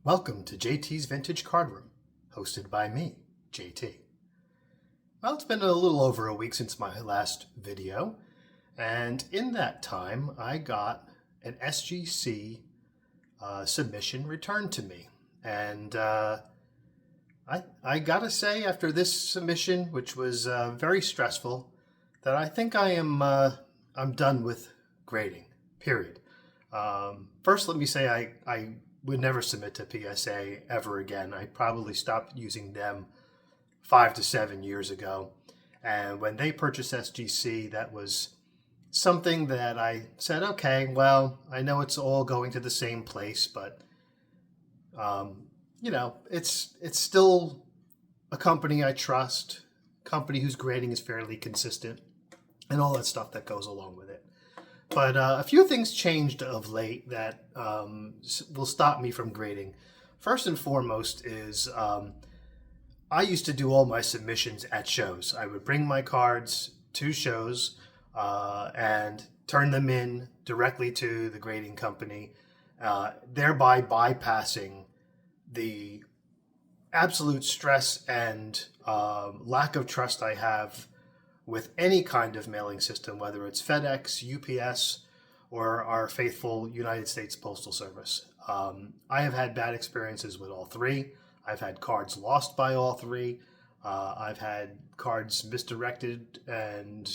Welcome to JT's Vintage Card Room, hosted by me, JT. Well, it's been a little over a week since my last video, and in that time I got an SGC submission returned to me. And I gotta say, after this submission, which was very stressful, that I think I'm done with grading, period. First, let me say I would never submit to PSA ever again. I probably stopped using them 5 to 7 years ago. And when they purchased SGC, that was something that I said, okay, well, I know it's all going to the same place, but it's still a company I trust, company whose grading is fairly consistent, and all that stuff that goes along with it. But a few things changed of late that will stop me from grading. First and foremost is I used to do all my submissions at shows. I would bring my cards to shows and turn them in directly to the grading company, thereby bypassing the absolute stress and lack of trust I have with any kind of mailing system, whether it's FedEx, UPS, or our faithful United States Postal Service. I have had bad experiences with all three. I've had cards lost by all three. I've had cards misdirected and,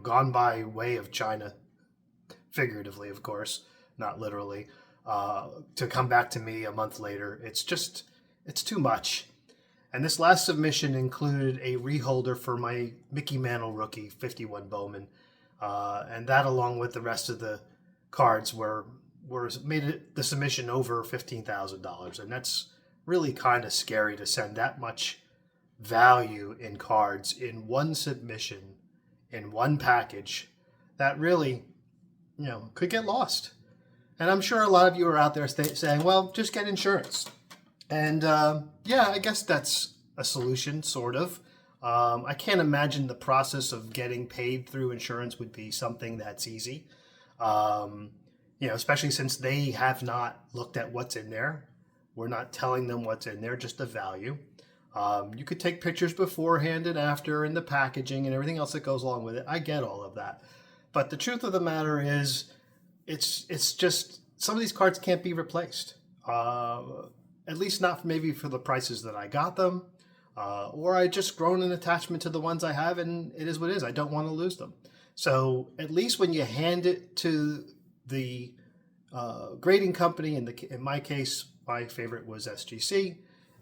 gone by way of China, figuratively, of course, not literally, to come back to me a month later. It's too much. And this last submission included a reholder for my Mickey Mantle rookie 51 Bowman. And that, along with the rest of the cards, made the submission over $15,000. And that's really kind of scary to send that much value in cards in one submission, in one package, that really, could get lost. And I'm sure a lot of you are out there saying, well, just get insurance. And I guess that's a solution, sort of. I can't imagine the process of getting paid through insurance would be something that's easy, especially since they have not looked at what's in there. We're not telling them what's in there, just the value. You could take pictures beforehand and after and the packaging and everything else that goes along with it. I get all of that. But the truth of the matter is, it's just some of these cards can't be replaced. At least not maybe for the prices that I got them, or I just grown an attachment to the ones I have, and it is what it is. I don't want to lose them. So at least when you hand it to the grading company, in my case, my favorite was SGC,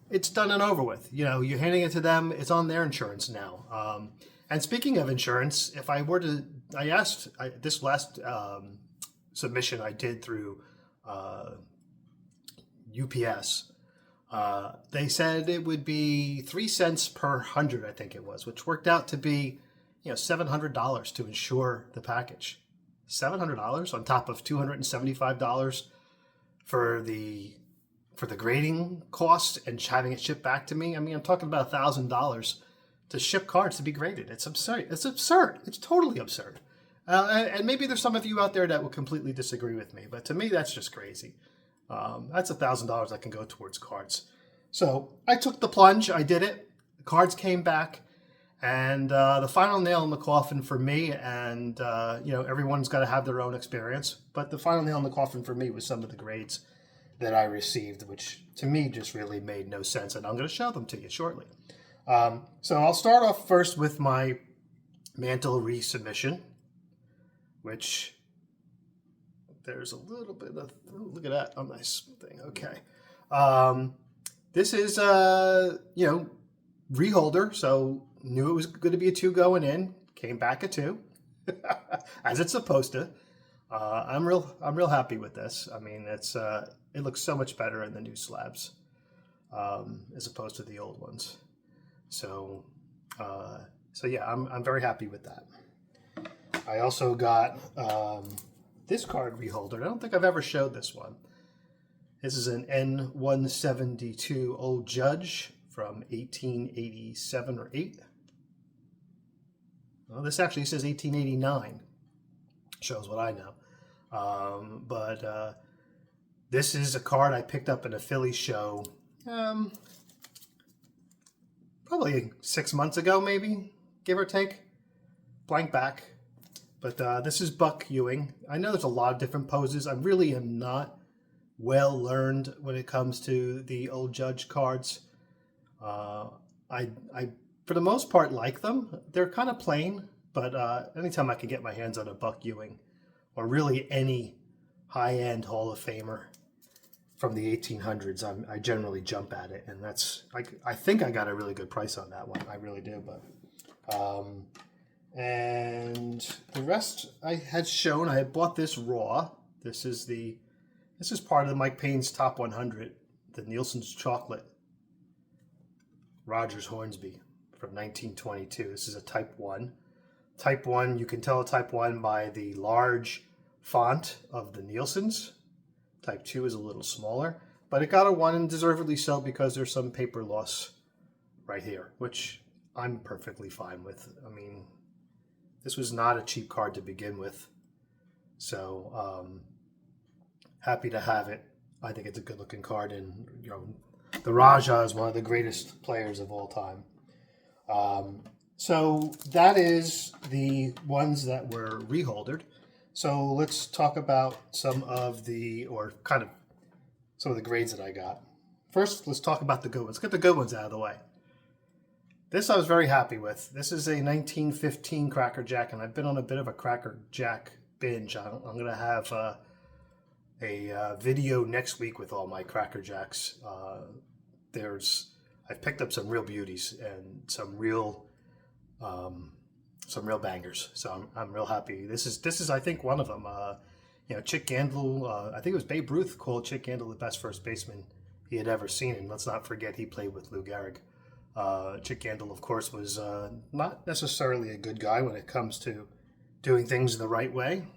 it's done and over with. You're handing it to them, it's on their insurance now. And speaking of insurance, if I were to, this last submission I did through UPS, they said it would be 3 cents per 100, I think it was, which worked out to be, $700 to insure the package. $700 on top of $275 for the grading cost and having it shipped back to me. I mean, I'm talking about $1,000 to ship cards to be graded. It's absurd. It's absurd. It's totally absurd. And maybe there's some of you out there that will completely disagree with me, but to me, that's just crazy. That's $1,000 that can go towards cards. So I took the plunge. I did it. The cards came back. And the final nail in the coffin for me, and everyone's got to have their own experience, but the final nail in the coffin for me was some of the grades that I received, which to me just really made no sense. And I'm going to show them to you shortly. So I'll start off first with my Mantle resubmission, which... there's a little bit of, look at that, a nice thing. Okay. This is, reholder. So knew it was going to be a 2 going in, came back a 2, as it's supposed to. I'm real happy with this. I mean, it looks so much better in the new slabs, as opposed to the old ones. So yeah, I'm very happy with that. I also got, this card reholder. I don't think I've ever showed this one. This is an N172 Old Judge from 1887 or 8. Well, this actually says 1889. Shows what I know. But This is a card I picked up in a Philly show probably 6 months ago, maybe, give or take. Blank back. But this is Buck Ewing. I know there's a lot of different poses. I really am not well learned when it comes to the old Judge cards. I for the most part like them. They're kind of plain, but anytime I can get my hands on a Buck Ewing, or really any high-end Hall of Famer from the 1800s, I generally jump at it, and that's I think I got a really good price on that one. I really do, but and the rest I had shown. I had bought this raw. This is part of the Mike Payne's Top 100, the Nielsen's Chocolate Rogers Hornsby from 1922. This is a Type 1. Type 1, you can tell a Type 1 by the large font of the Nielsen's. Type 2 is a little smaller, but it got a 1, and deservedly so, because there's some paper loss right here, which I'm perfectly fine with. I mean, this was not a cheap card to begin with, so happy to have it. I think it's a good looking card, and you know, the Raja is one of the greatest players of all time. So that is the ones that were reholdered. So let's talk about some of the grades that I got. First, let's talk about the good ones. Get the good ones out of the way. This I was very happy with. This is a 1915 Cracker Jack, and I've been on a bit of a Cracker Jack binge. I'm going to have a video next week with all my Cracker Jacks. I've picked up some real beauties and some real bangers. So I'm real happy. This is I think one of them. Chick Gandil. I think it was Babe Ruth called Chick Gandil the best first baseman he had ever seen, and let's not forget he played with Lou Gehrig. Chick Gandil, of course, was not necessarily a good guy when it comes to doing things the right way.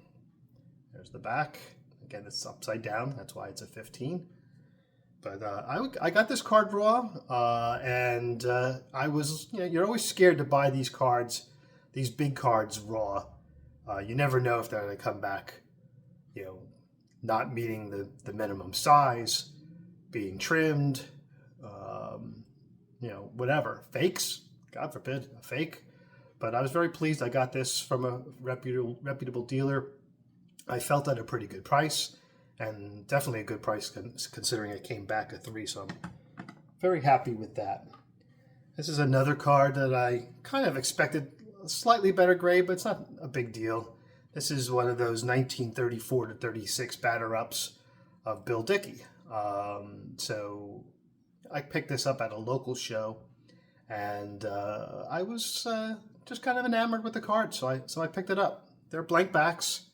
There's the back. Again, it's upside down. That's why it's a 15. But I got this card raw, and I was, you're always scared to buy these cards, these big cards raw. You never know if they're going to come back, not meeting the minimum size, being trimmed, whatever. Fakes, God forbid, a fake. But I was very pleased. I got this from a reputable dealer. I felt at a pretty good price, and definitely a good price considering it came back a 3, so I'm very happy with that. This is another card that I kind of expected a slightly better grade, but it's not a big deal. This is one of those 1934 to 36 batter-ups of Bill Dickey. So I picked this up at a local show, and I was just kind of enamored with the card, so I picked it up. They're blank backs.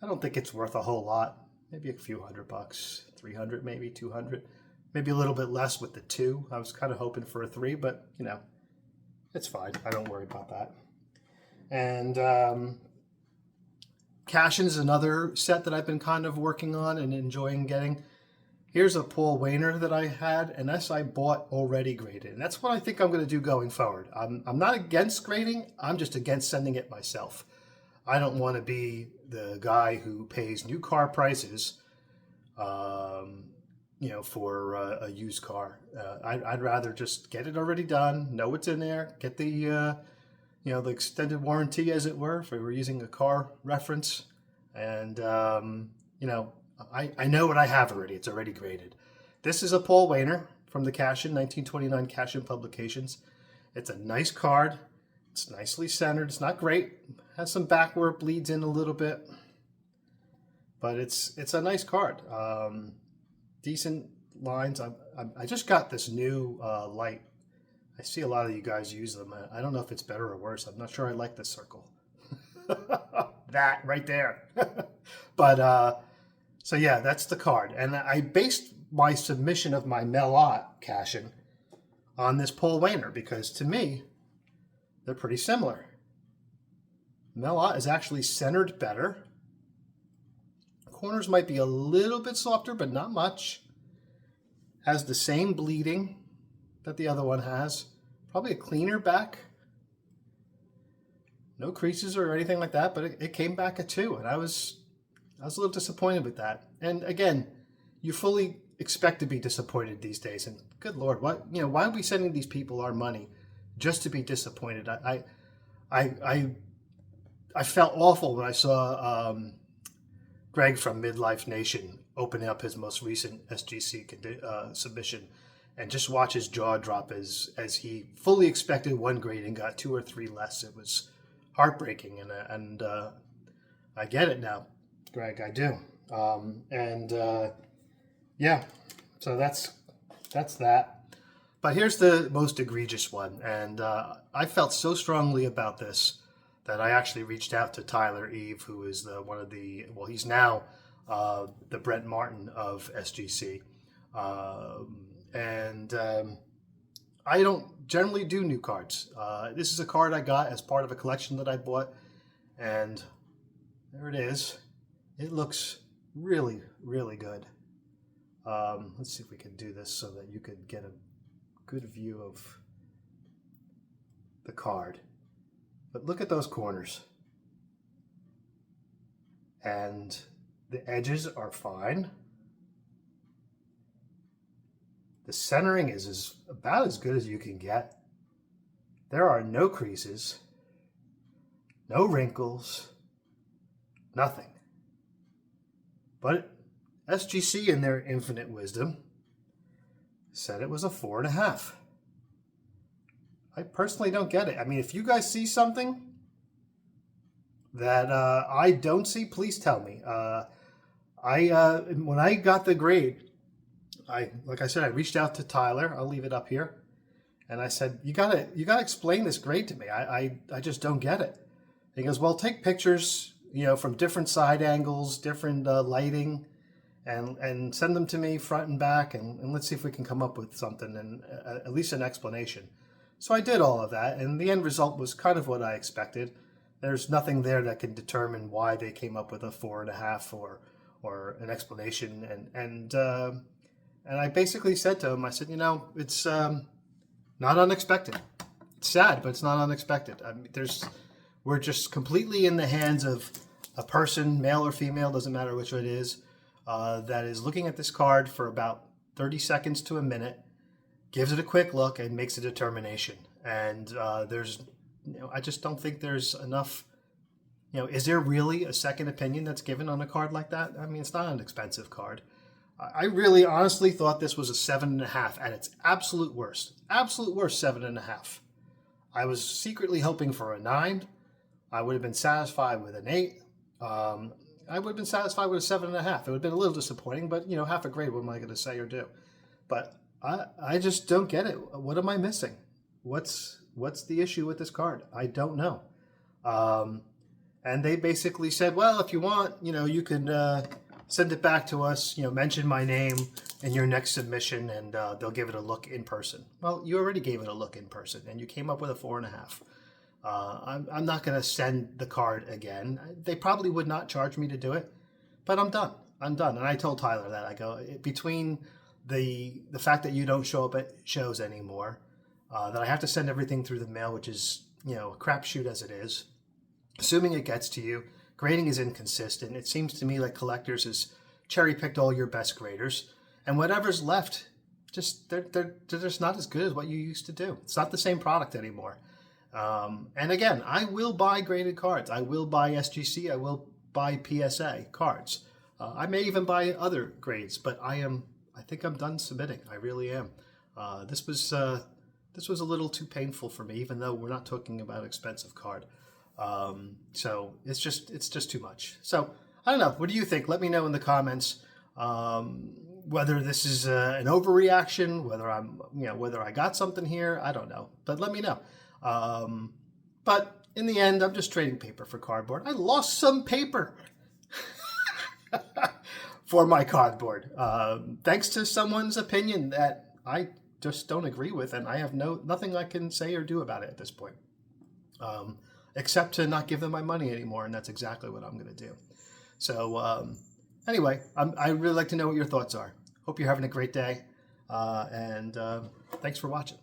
I don't think it's worth a whole lot. Maybe a few $100, 300, maybe 200, maybe a little bit less with the 2. I was kind of hoping for a 3, but it's fine. I don't worry about that. And Cashin is another set that I've been kind of working on and enjoying getting. Here's a Paul Wainer that I had, and this I bought already graded. And that's what I think I'm going to do going forward. I'm not against grading. I'm just against sending it myself. I don't want to be the guy who pays new car prices, for a used car. I'd rather just get it already done, know what's in there, get the, the extended warranty, as it were, if we were using a car reference. And, I know what I have already. It's already graded. This is a Paul Wainer from the Cashin, 1929 Cashin Publications. It's a nice card. It's nicely centered. It's not great. Has some back where it bleeds in a little bit. But it's a nice card. Decent lines. I just got this new light. I see a lot of you guys use them. I don't know if it's better or worse. I'm not sure I like this circle. That right there. But so yeah, that's the card. And I based my submission of my Melot Cashin on this Paul Wainer because to me, they're pretty similar. Melot is actually centered better. Corners might be a little bit softer, but not much. Has the same bleeding that the other one has. Probably a cleaner back. No creases or anything like that, but it came back a 2, and I was a little disappointed with that. And again, you fully expect to be disappointed these days. And good Lord, why are we sending these people our money just to be disappointed? I felt awful when I saw Greg from Midlife Nation opening up his most recent SGC submission, and just watch his jaw drop as he fully expected one grade and got 2 or 3 less. It was heartbreaking, and I get it now, Greg. I do. Yeah, so that's that. But here's the most egregious one, and I felt so strongly about this that I actually reached out to Tyler Eve, who is he's now the Brent Martin of SGC. I don't generally do new cards. This is a card I got as part of a collection that I bought, and there it is. It looks really, really good. Let's see if we can do this so that you could get a good view of the card. But look at those corners. And the edges are fine. The centering is about as good as you can get. There are no creases, no wrinkles, nothing. But SGC, in their infinite wisdom, said it was a 4.5. I personally don't get it. I mean, if you guys see something that I don't see, please tell me. When I got the grade, like I said, I reached out to Tyler. I'll leave it up here, and I said, "You gotta explain this grade to me. I just don't get it." And he goes, "Well, take pictures, from different side angles, different lighting, and send them to me front and back, and let's see if we can come up with something and at least an explanation." So I did all of that, and the end result was kind of what I expected. There's nothing there that can determine why they came up with a 4.5 or an explanation, and I basically said to him, I said, it's not unexpected. It's sad, but it's not unexpected. I mean, we're just completely in the hands of a person, male or female, doesn't matter which it is, that is looking at this card for about 30 seconds to a minute, gives it a quick look, and makes a determination. And I just don't think there's enough. Is there really a second opinion that's given on a card like that? I mean, it's not an expensive card. I really honestly thought this was a 7.5 at its absolute worst. Absolute worst, 7.5. I was secretly hoping for a 9. I would have been satisfied with an 8. I would have been satisfied with a 7.5. It would have been a little disappointing, but half a grade, what am I going to say or do? But I just don't get it. What am I missing? What's the issue with this card? I don't know. And they basically said, well, if you want, you can send it back to us, mention my name in your next submission, and they'll give it a look in person. Well, you already gave it a look in person, and you came up with a 4.5. I'm not going to send the card again. They probably would not charge me to do it, but I'm done. And I told Tyler that. I go, between the fact that you don't show up at shows anymore, that I have to send everything through the mail, which is, a crapshoot as it is, assuming it gets to you. Grading is inconsistent. It seems to me like Collectors has cherry-picked all your best graders, and whatever's left, they're just not as good as what you used to do. It's not the same product anymore. And again, I will buy graded cards. I will buy SGC. I will buy PSA cards. I may even buy other grades, but I think I'm done submitting. I really am. This was a little too painful for me, even though we're not talking about an expensive card. So it's just too much. So I don't know. What do you think? Let me know in the comments, whether this is an overreaction, whether I got something here. I don't know, but let me know. But in the end, I'm just trading paper for cardboard. I lost some paper for my cardboard, thanks to someone's opinion that I just don't agree with, and I have nothing I can say or do about it at this point. Except to not give them my money anymore, and that's exactly what I'm going to do. So anyway, I really like to know what your thoughts are. Hope you're having a great day, and thanks for watching.